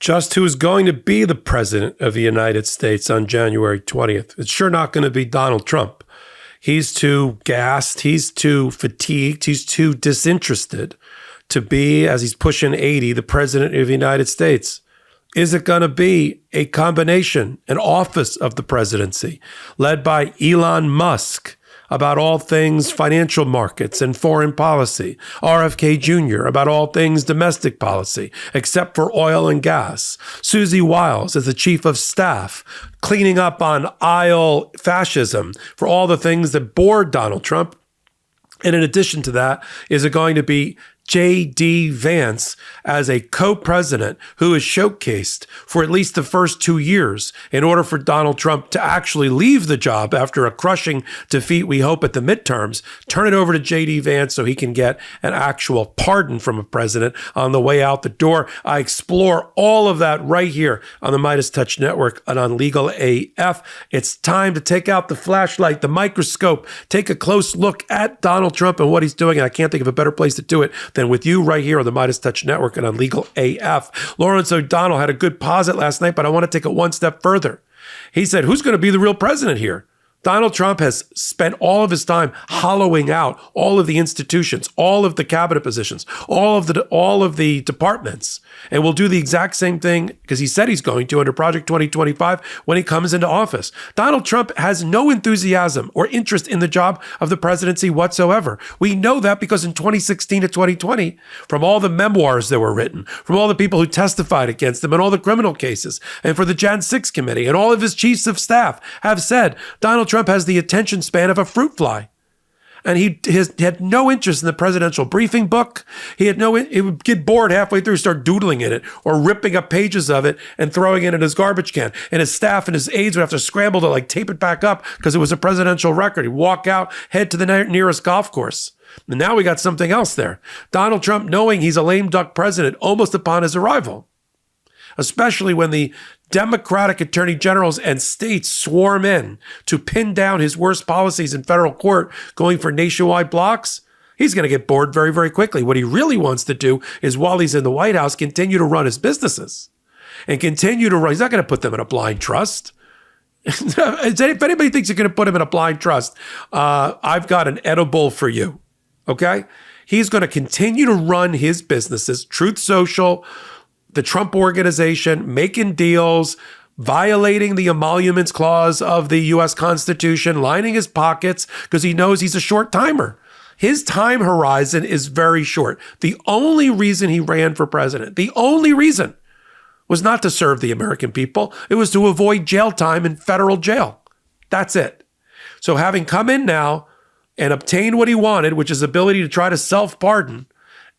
just who is going to be the president of the United States on January 20th. It's sure not going to be Donald Trump. He's too gassed. He's too fatigued. He's too disinterested to be, as he's pushing 80, the president of the United States. Is it going to be a combination, an office of the presidency led by Elon Musk about all things financial markets and foreign policy, RFK Jr. about all things domestic policy, except for oil and gas, Susie Wiles as the chief of staff, cleaning up on aisle fascism for all the things that bored Donald Trump? And in addition to that, is it going to be JD Vance as a co-president who is showcased for at least the first 2 years in order for Donald Trump to actually leave the job after a crushing defeat, we hope, at the midterms, turn it over to JD Vance so he can get an actual pardon from a president on the way out the door. I explore all of that right here on the MeidasTouch Network and on Legal AF. It's time to take out the flashlight, the microscope, take a close look at Donald Trump and what he's doing. And I can't think of a better place to do it than with you right here on the MeidasTouch Network and on Legal AF. Lawrence O'Donnell had a good posit last night, but I want to take it one step further. He said, who's going to be the real president here? Donald Trump has spent all of his time hollowing out all of the institutions, all of the cabinet positions, all of the departments, and will do the exact same thing because he said he's going to under Project 2025 when he comes into office. Donald Trump has no enthusiasm or interest in the job of the presidency whatsoever. We know that because in 2016 to 2020, from all the memoirs that were written, from all the people who testified against him and all the criminal cases, and for the Jan 6 committee, and all of his chiefs of staff have said Donald Trump has the attention span of a fruit fly. And he had no interest in the presidential briefing book. He would get bored halfway through, start doodling in it or ripping up pages of it and throwing it in his garbage can. And his staff and his aides would have to scramble to tape it back up because it was a presidential record. He'd walk out, head to the nearest golf course. And now we got something else there. Donald Trump knowing he's a lame duck president almost upon his arrival, especially when the Democratic attorney generals and states swarm in to pin down his worst policies in federal court, going for nationwide blocks. He's going to get bored very, very quickly. What he really wants to do is, while he's in the White House, continue to run his businesses and continue to run. He's not going to put them in a blind trust. If anybody thinks you're going to put him in a blind trust, I've got an edible for you. Okay? He's going to continue to run his businesses, Truth Social, the Trump Organization, making deals, violating the emoluments clause of the U.S. Constitution, lining his pockets because he knows he's a short timer. His time horizon is very short. The only reason he ran for president, the only reason, was not to serve the American people. It was to avoid jail time in federal jail. That's it. So having come in now and obtained what he wanted, which is ability to try to self-pardon,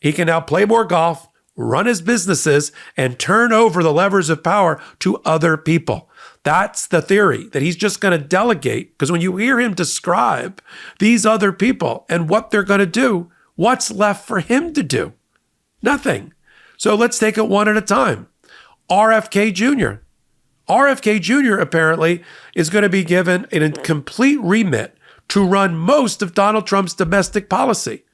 he can now play more golf, run his businesses, and turn over the levers of power to other people. That's the theory, that he's just going to delegate. Because when you hear him describe these other people and what they're going to do, what's left for him to do? Nothing. So let's take it one at a time. RFK Jr. RFK Jr. apparently is going to be given a complete remit to run most of Donald Trump's domestic policy.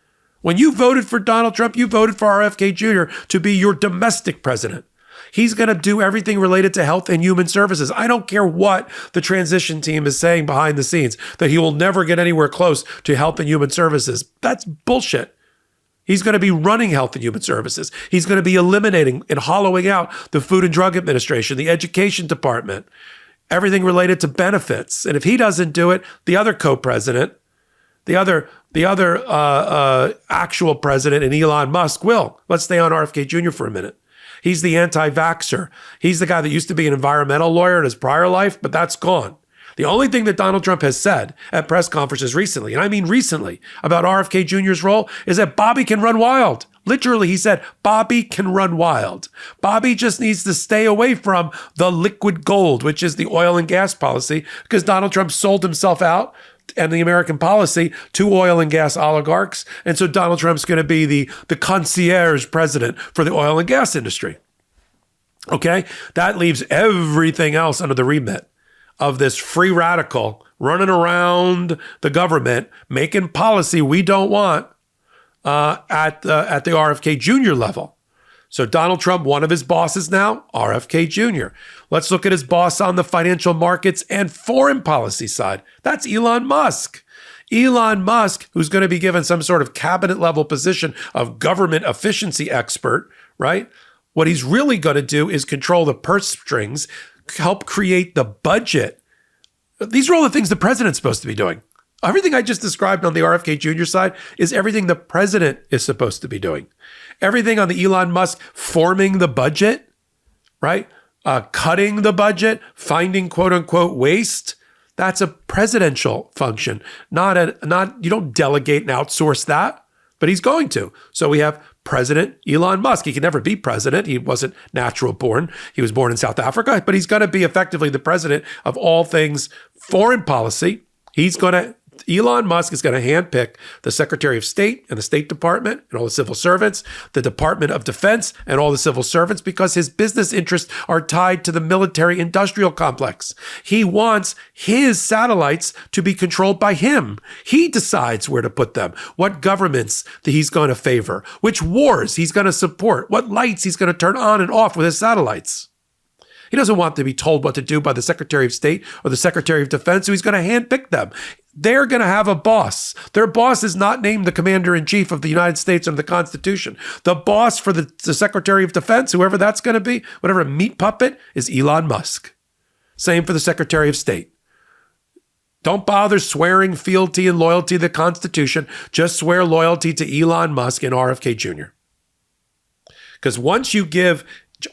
When you voted for Donald Trump, you voted for RFK Jr. to be your domestic president. He's going to do everything related to health and human services. I don't care what the transition team is saying behind the scenes, that he will never get anywhere close to health and human services. That's bullshit. He's going to be running health and human services. He's going to be eliminating and hollowing out the Food and Drug Administration, the Education Department, everything related to benefits. And if he doesn't do it, the other co-president, the other actual president, and Elon Musk will. Let's stay on RFK Jr. for a minute. He's the anti-vaxxer. He's the guy that used to be an environmental lawyer in his prior life, but that's gone. The only thing that Donald Trump has said at press conferences recently, and I mean recently, about RFK Jr.'s role is that Bobby can run wild. Literally, he said, Bobby can run wild. Bobby just needs to stay away from the liquid gold, which is the oil and gas policy, because Donald Trump sold himself out and the American policy to oil and gas oligarchs. And so Donald Trump's going to be the concierge president for the oil and gas industry. Okay? That leaves everything else under the remit of this free radical running around the government, making policy we don't want at the RFK Jr. level. So Donald Trump, one of his bosses now, RFK Jr. Let's look at his boss on the financial markets and foreign policy side. That's Elon Musk. Elon Musk, who's going to be given some sort of cabinet level position of government efficiency expert, right? What he's really going to do is control the purse strings, help create the budget. These are all the things the president's supposed to be doing. Everything I just described on the RFK Jr. side is everything the president is supposed to be doing. Everything on the Elon Musk forming the budget, right? Cutting the budget, finding quote unquote waste. That's a presidential function, you don't delegate and outsource that, but he's going to. So we have President Elon Musk. He can never be president. He wasn't natural born. He was born in South Africa, but he's going to be effectively the president of all things foreign policy. Elon Musk is going to handpick the Secretary of State and the State Department and all the civil servants, the Department of Defense and all the civil servants, because his business interests are tied to the military-industrial complex. He wants his satellites to be controlled by him. He decides where to put them, what governments that he's going to favor, which wars he's going to support, what lights he's going to turn on and off with his satellites. He doesn't want to be told what to do by the Secretary of State or the Secretary of Defense, so he's going to handpick them. They're going to have a boss. Their boss is not named the Commander-in-Chief of the United States under the Constitution. The boss for the Secretary of Defense, whoever that's going to be, whatever meat puppet, is Elon Musk. Same for the Secretary of State. Don't bother swearing fealty and loyalty to the Constitution. Just swear loyalty to Elon Musk and RFK Jr. Because once you give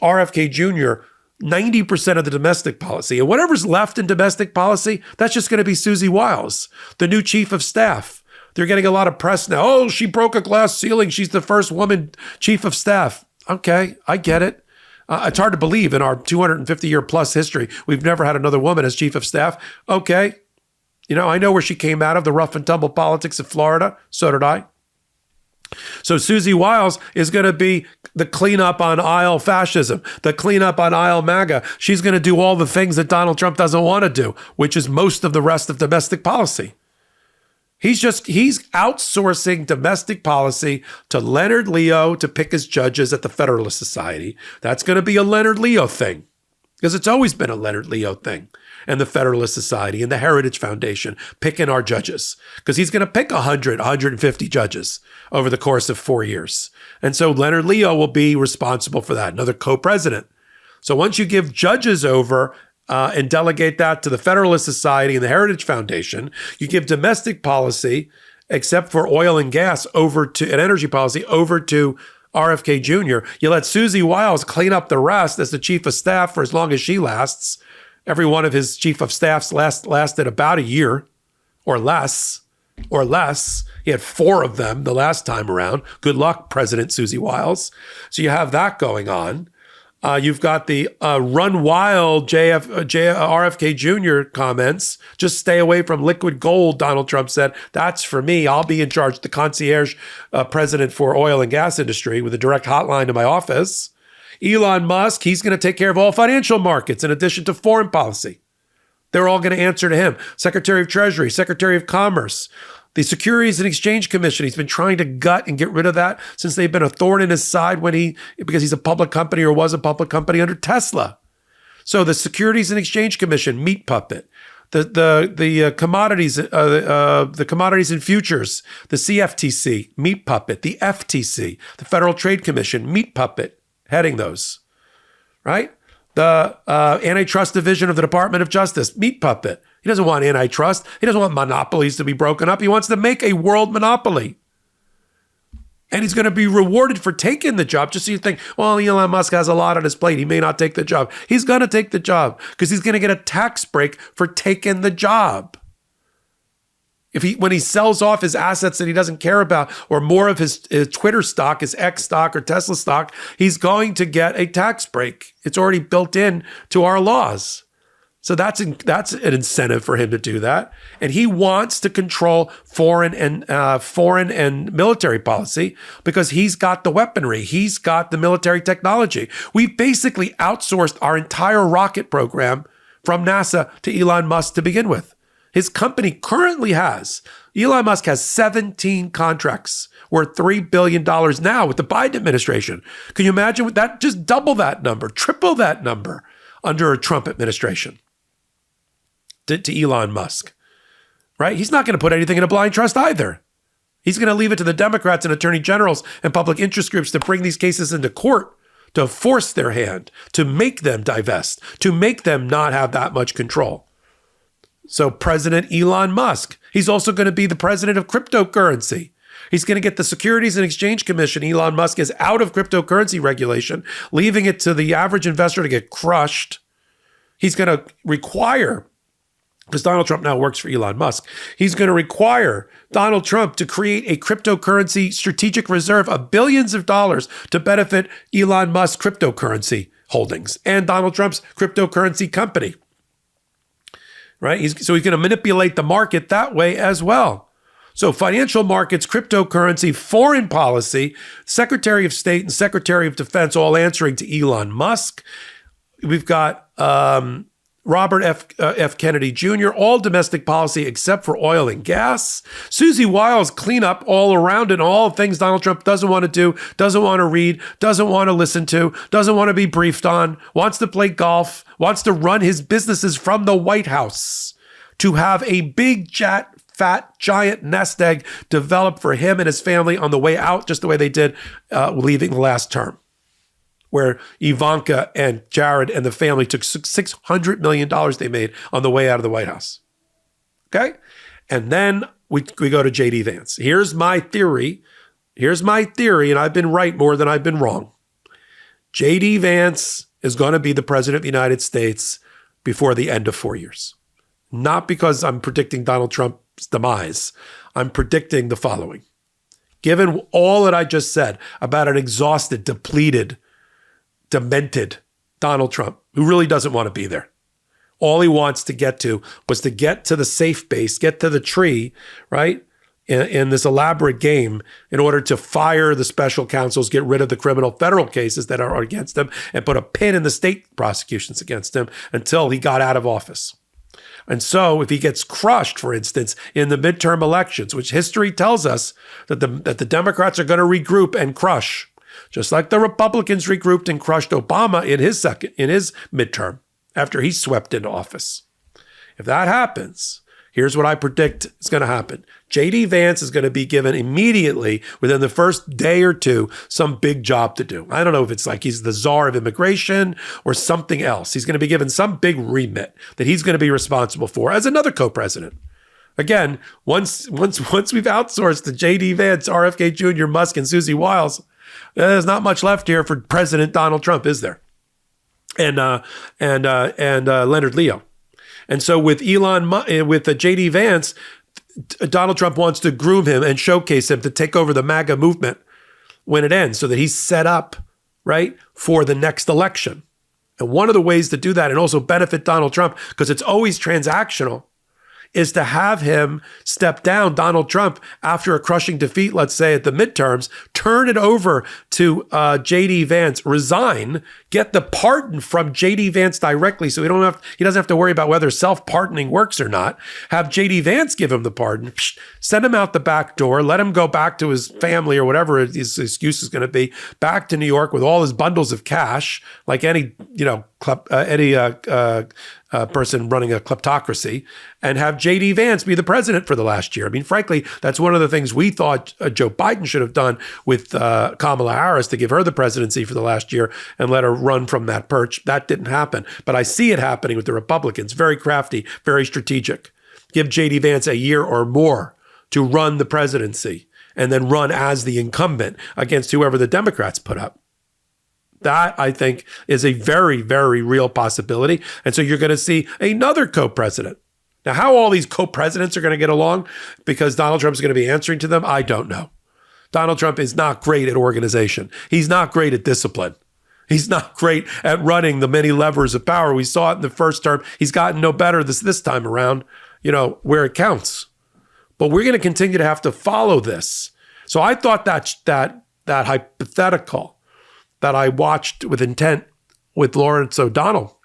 RFK Jr. 90% of the domestic policy, and whatever's left in domestic policy, that's just going to be Susie Wiles, the new chief of staff. They're getting a lot of press now. Oh, she broke a glass ceiling. She's the first woman chief of staff. Okay, I get it. It's hard to believe in our 250-year plus history, we've never had another woman as chief of staff. Okay. I know where she came out of, the rough and tumble politics of Florida. So did I. So Susie Wiles is going to be the cleanup on aisle fascism, the cleanup on aisle MAGA. She's going to do all the things that Donald Trump doesn't want to do, which is most of the rest of domestic policy. He's outsourcing domestic policy to Leonard Leo to pick his judges at the Federalist Society. That's going to be a Leonard Leo thing, because it's always been a Leonard Leo thing. And the Federalist Society and the Heritage Foundation picking our judges, because he's going to pick 100, 150 judges over the course of 4 years. And so Leonard Leo will be responsible for that, another co-president. So once you give judges over and delegate that to the Federalist Society and the Heritage Foundation, you give domestic policy, except for oil and gas, and energy policy over to RFK Jr. You let Susie Wiles clean up the rest as the chief of staff for as long as she lasts. Every one of his chief of staffs lasted about a year or less. He had 4 of them the last time around. Good luck, President Susie Wiles. So you have that going on. You've got the run wild RFK Jr. comments. Just stay away from liquid gold, Donald Trump said. That's for me. I'll be in charge, the concierge president for oil and gas industry with a direct hotline to my office. Elon Musk, he's going to take care of all financial markets in addition to foreign policy. They're all going to answer to him. Secretary of Treasury, Secretary of Commerce, the Securities and Exchange Commission. He's been trying to gut and get rid of that since they've been a thorn in his side because he's a public company or was a public company under Tesla. So the Securities and Exchange Commission, meat puppet. The commodities and futures, the CFTC, meat puppet. The FTC, the Federal Trade Commission, meat puppet. Heading those, right? The antitrust division of the Department of Justice, meat puppet. He doesn't want antitrust. He doesn't want monopolies to be broken up. He wants to make a world monopoly. And he's going to be rewarded for taking the job. Just so you think, well, Elon Musk has a lot on his plate. He may not take the job. He's going to take the job because he's going to get a tax break for taking the job. When he sells off his assets that he doesn't care about, or more of his Twitter stock, his X stock or Tesla stock, he's going to get a tax break. It's already built in to our laws. So that's an incentive for him to do that. And he wants to control foreign and military policy because he's got the weaponry. He's got the military technology. We've basically outsourced our entire rocket program from NASA to Elon Musk to begin with. His company currently has, Elon Musk has 17 contracts worth $3 billion now with the Biden administration. Can you imagine what that? Just double that number, triple that number under a Trump administration to Elon Musk, right? He's not going to put anything in a blind trust either. He's going to leave it to the Democrats and attorney generals and public interest groups to bring these cases into court, to force their hand, to make them divest, to make them not have that much control. So President Elon Musk, he's also going to be the president of cryptocurrency. He's going to get the Securities and Exchange Commission. Elon Musk is out of cryptocurrency regulation, leaving it to the average investor to get crushed. He's going to require, because Donald Trump now works for Elon Musk, he's going to require Donald Trump to create a cryptocurrency strategic reserve of billions of dollars to benefit Elon Musk's cryptocurrency holdings and Donald Trump's cryptocurrency company. Right? So he's going to manipulate the market that way as well. So financial markets, cryptocurrency, foreign policy, Secretary of State and Secretary of Defense all answering to Elon Musk. We've got Robert F. Kennedy Jr., all domestic policy except for oil and gas. Susie Wiles, cleanup all around it, all things Donald Trump doesn't want to do, doesn't want to read, doesn't want to listen to, doesn't want to be briefed on, wants to play golf, wants to run his businesses from the White House, to have a big, fat, giant nest egg developed for him and his family on the way out, just the way they did leaving the last term, where Ivanka and Jared and the family took $600 million they made on the way out of the White House. Okay? And then we go to JD Vance. Here's my theory, and I've been right more than I've been wrong. JD Vance is going to be the president of the United States before the end of 4 years. Not because I'm predicting Donald Trump's demise. I'm predicting the following. Given all that I just said about an exhausted, depleted, demented Donald Trump, who really doesn't want to be there. All he wants to get to was to get to the safe base, get to the tree, right? In this elaborate game in order to fire the special counsels, get rid of the criminal federal cases that are against him, and put a pin in the state prosecutions against him until he got out of office. And so if he gets crushed, for instance, in the midterm elections, which history tells us that the Democrats are going to regroup and crush, just like the Republicans regrouped and crushed Obama in his midterm after he swept into office. If that happens, here's what I predict is going to happen. JD Vance is going to be given immediately, within the first day or two, some big job to do. I don't know if it's like he's the czar of immigration or something else. He's going to be given some big remit that he's going to be responsible for as another co-president. Again, once we've outsourced to JD Vance, RFK Jr., Musk, and Susie Wiles, there's not much left here for President Donald Trump, is there? And Leonard Leo. And so with JD Vance, Donald Trump wants to groom him and showcase him to take over the MAGA movement when it ends, so that he's set up, right, for the next election. And one of the ways to do that and also benefit Donald Trump, because it's always transactional, is to have him step down, Donald Trump, after a crushing defeat, let's say at the midterms, turn it over to JD Vance, resign, get the pardon from JD Vance directly, so he doesn't have to worry about whether self-pardoning works or not. Have JD Vance give him the pardon, send him out the back door, let him go back to his family or whatever his excuse is going to be, back to New York with all his bundles of cash, like any person running a kleptocracy, and have JD Vance be the president for the last year. I mean, frankly, that's one of the things we thought Joe Biden should have done with Kamala Harris, to give her the presidency for the last year and let her run from that perch. That didn't happen. But I see it happening with the Republicans. Very crafty, very strategic. Give JD Vance a year or more to run the presidency and then run as the incumbent against whoever the Democrats put up. That, I think, is a very, very real possibility. And so you're going to see another co-president. Now, how all these co-presidents are going to get along because Donald Trump is going to be answering to them, I don't know. Donald Trump is not great at organization. He's not great at discipline. He's not great at running the many levers of power. We saw it in the first term. He's gotten no better this time around, where it counts. But we're going to continue to have to follow this. So I thought that hypothetical that I watched with intent with Lawrence O'Donnell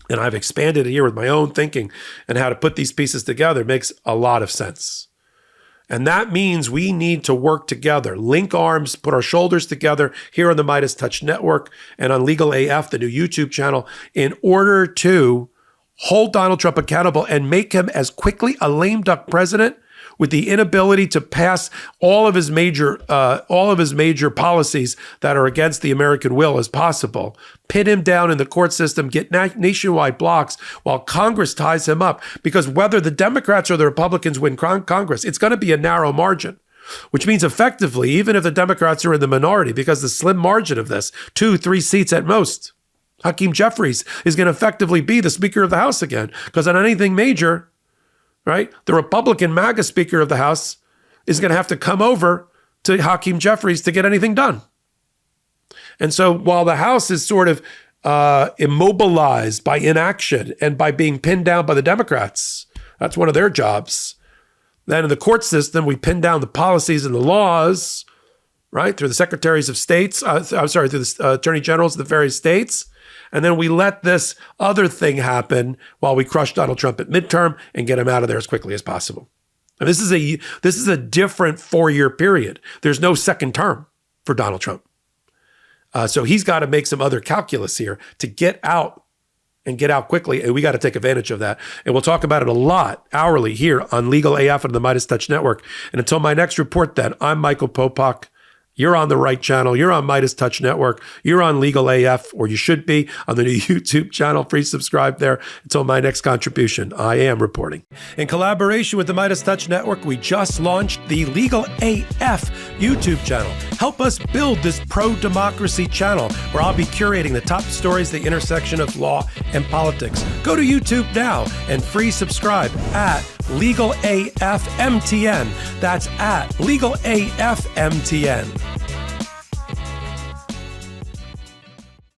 and I've expanded it here with my own thinking and how to put these pieces together. It makes a lot of sense. And that means we need to work together, link arms, put our shoulders together here on the MeidasTouch Network and on Legal AF, the new YouTube channel, in order to hold Donald Trump accountable and make him as quickly a lame duck president with the inability to pass all of his major policies that are against the American will as possible. Pin him down in the court system, get nationwide blocks while Congress ties him up. Because whether the Democrats or the Republicans win Congress, it's going to be a narrow margin, which means effectively, even if the Democrats are in the minority, because the slim margin of this, 2-3 seats at most, Hakeem Jeffries is going to effectively be the Speaker of the House again. Because on anything major, right, the Republican MAGA Speaker of the House is going to have to come over to Hakeem Jeffries to get anything done. And so while the House is sort of immobilized by inaction and by being pinned down by the Democrats, that's one of their jobs. Then in the court system, we pin down the policies and the laws, right, through the secretaries of states, through the attorney generals of the various states. And then we let this other thing happen while we crush Donald Trump at midterm and get him out of there as quickly as possible. And this is a different 4-year period. There's no second term for Donald Trump. So he's got to make some other calculus here to get out and get out quickly. And we got to take advantage of that. And we'll talk about it a lot hourly here on Legal AF and the MeidasTouch Network. And until my next report then, I'm Michael Popok. You're on the right channel. You're on MeidasTouch Network. You're on Legal AF, or you should be on the new YouTube channel. Please subscribe there. Until my next contribution, I am reporting. In collaboration with the MeidasTouch Network, we just launched the Legal AF YouTube channel. Help us build this pro-democracy channel where I'll be curating the top stories, the intersection of law and politics. Go to YouTube now and free subscribe at Legal AF MTN. That's at Legal AF MTN.